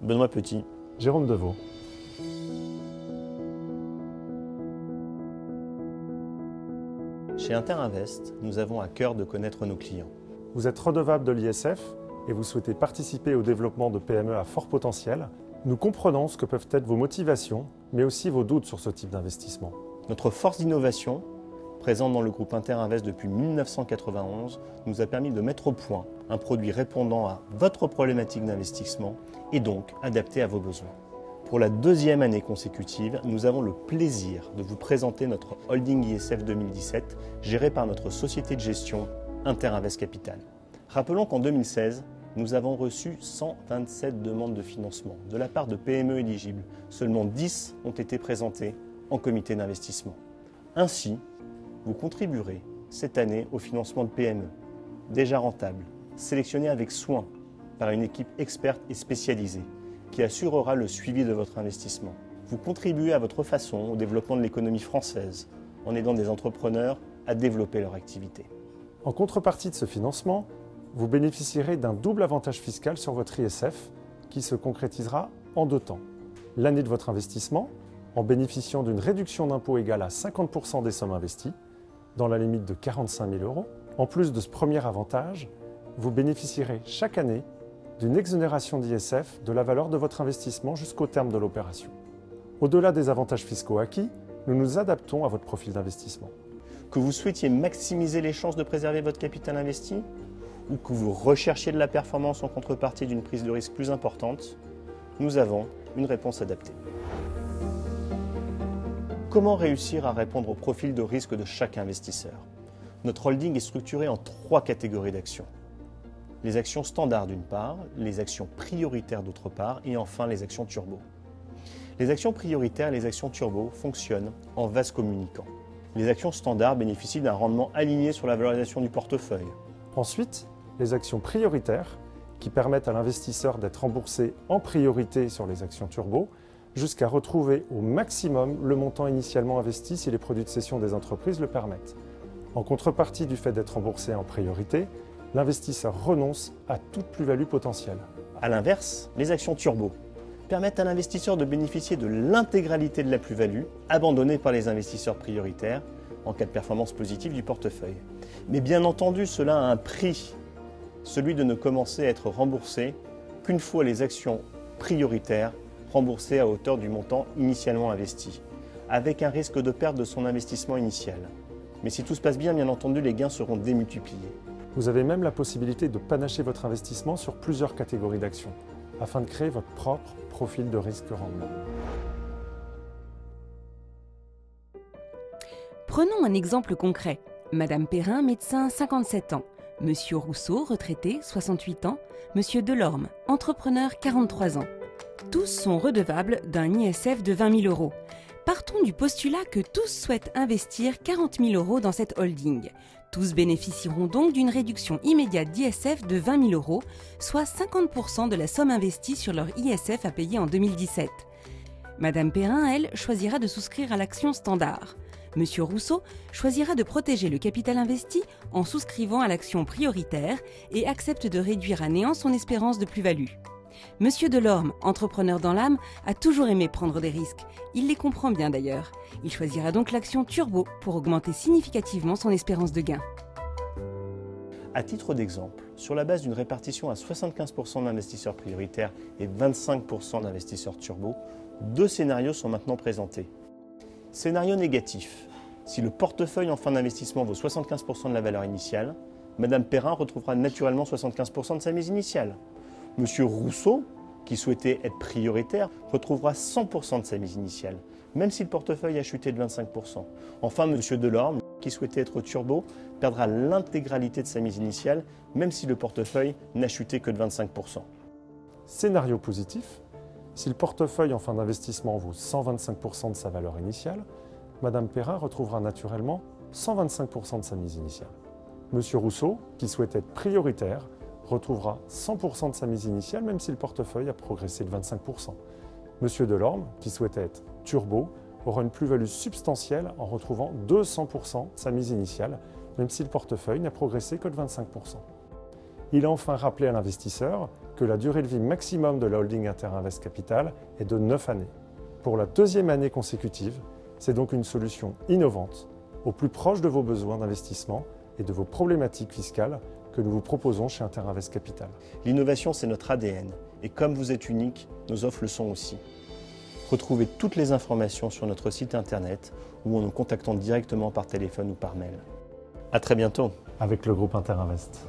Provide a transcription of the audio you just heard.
Benoît Petit. Jérôme Deveau. Chez Interinvest, nous avons à cœur de connaître nos clients. Vous êtes redevable de l'ISF et vous souhaitez participer au développement de PME à fort potentiel. Nous comprenons ce que peuvent être vos motivations, mais aussi vos doutes sur ce type d'investissement. Notre force d'innovation, présente dans le groupe Interinvest depuis 1991, nous a permis de mettre au point un produit répondant à votre problématique d'investissement et donc adapté à vos besoins. Pour la deuxième année consécutive, nous avons le plaisir de vous présenter notre holding ISF 2017, géré par notre société de gestion Interinvest Capital. Rappelons qu'en 2016, nous avons reçu 127 demandes de financement de la part de PME éligibles. Seulement 10 ont été présentées en comité d'investissement. Ainsi, vous contribuerez cette année au financement de PME, déjà rentables, sélectionnées avec soin par une équipe experte et spécialisée, qui assurera le suivi de votre investissement. Vous contribuez à votre façon au développement de l'économie française, en aidant des entrepreneurs à développer leur activité. En contrepartie de ce financement, vous bénéficierez d'un double avantage fiscal sur votre ISF qui se concrétisera en 2 temps. L'année de votre investissement, en bénéficiant d'une réduction d'impôt égale à 50% des sommes investies, dans la limite de 45 000 €. En plus de ce premier avantage, vous bénéficierez chaque année d'une exonération d'ISF de la valeur de votre investissement jusqu'au terme de l'opération. Au-delà des avantages fiscaux acquis, nous nous adaptons à votre profil d'investissement. Que vous souhaitiez maximiser les chances de préserver votre capital investi ou que vous recherchiez de la performance en contrepartie d'une prise de risque plus importante, nous avons une réponse adaptée. Comment réussir à répondre au profil de risque de chaque investisseur? Notre holding est structuré en 3 catégories d'actions. Les actions standards d'une part, les actions prioritaires d'autre part et enfin les actions turbo. Les actions prioritaires et les actions turbo fonctionnent en vase communicant. Les actions standards bénéficient d'un rendement aligné sur la valorisation du portefeuille. Ensuite, les actions prioritaires qui permettent à l'investisseur d'être remboursé en priorité sur les actions turbo jusqu'à retrouver au maximum le montant initialement investi si les produits de cession des entreprises le permettent. En contrepartie du fait d'être remboursé en priorité, l'investisseur renonce à toute plus-value potentielle. A l'inverse, les actions turbo permettent à l'investisseur de bénéficier de l'intégralité de la plus-value abandonnée par les investisseurs prioritaires en cas de performance positive du portefeuille. Mais bien entendu, cela a un prix, celui de ne commencer à être remboursé qu'une fois les actions prioritaires remboursées à hauteur du montant initialement investi, avec un risque de perte de son investissement initial. Mais si tout se passe bien entendu, les gains seront démultipliés. Vous avez même la possibilité de panacher votre investissement sur plusieurs catégories d'actions, afin de créer votre propre profil de risque-rendement. Prenons un exemple concret. Madame Perrin, médecin, 57 ans. Monsieur Rousseau, retraité, 68 ans. Monsieur Delorme, entrepreneur, 43 ans. Tous sont redevables d'un ISF de 20 000 €. Partons du postulat que tous souhaitent investir 40 000 € dans cette holding. Tous bénéficieront donc d'une réduction immédiate d'ISF de 20 000 €, soit 50% de la somme investie sur leur ISF à payer en 2017. Madame Perrin, elle, choisira de souscrire à l'action standard. Monsieur Rousseau choisira de protéger le capital investi en souscrivant à l'action prioritaire et accepte de réduire à néant son espérance de plus-value. Monsieur Delorme, entrepreneur dans l'âme, a toujours aimé prendre des risques. Il les comprend bien d'ailleurs. Il choisira donc l'action turbo pour augmenter significativement son espérance de gain. À titre d'exemple, sur la base d'une répartition à 75% d'investisseurs prioritaires et 25% d'investisseurs turbo, 2 scénarios sont maintenant présentés. Scénario négatif. Si le portefeuille en fin d'investissement vaut 75% de la valeur initiale, Madame Perrin retrouvera naturellement 75% de sa mise initiale. Monsieur Rousseau, qui souhaitait être prioritaire, retrouvera 100% de sa mise initiale, même si le portefeuille a chuté de 25%. Enfin, Monsieur Delorme, qui souhaitait être turbo, perdra l'intégralité de sa mise initiale, même si le portefeuille n'a chuté que de 25%. Scénario positif, si le portefeuille en fin d'investissement vaut 125% de sa valeur initiale, Madame Perrin retrouvera naturellement 125% de sa mise initiale. Monsieur Rousseau, qui souhaite être prioritaire, retrouvera 100% de sa mise initiale, même si le portefeuille a progressé de 25%. Monsieur Delorme, qui souhaitait être turbo, aura une plus-value substantielle en retrouvant 200% de sa mise initiale, même si le portefeuille n'a progressé que de 25%. Il a enfin rappelé à l'investisseur que la durée de vie maximum de la holding Interinvest Capital est de 9 années. Pour la deuxième année consécutive, c'est donc une solution innovante, au plus proche de vos besoins d'investissement et de vos problématiques fiscales que nous vous proposons chez Interinvest Capital. L'innovation, c'est notre ADN. Et comme vous êtes unique, nos offres le sont aussi. Retrouvez toutes les informations sur notre site internet ou en nous contactant directement par téléphone ou par mail. À très bientôt. Avec le groupe Interinvest.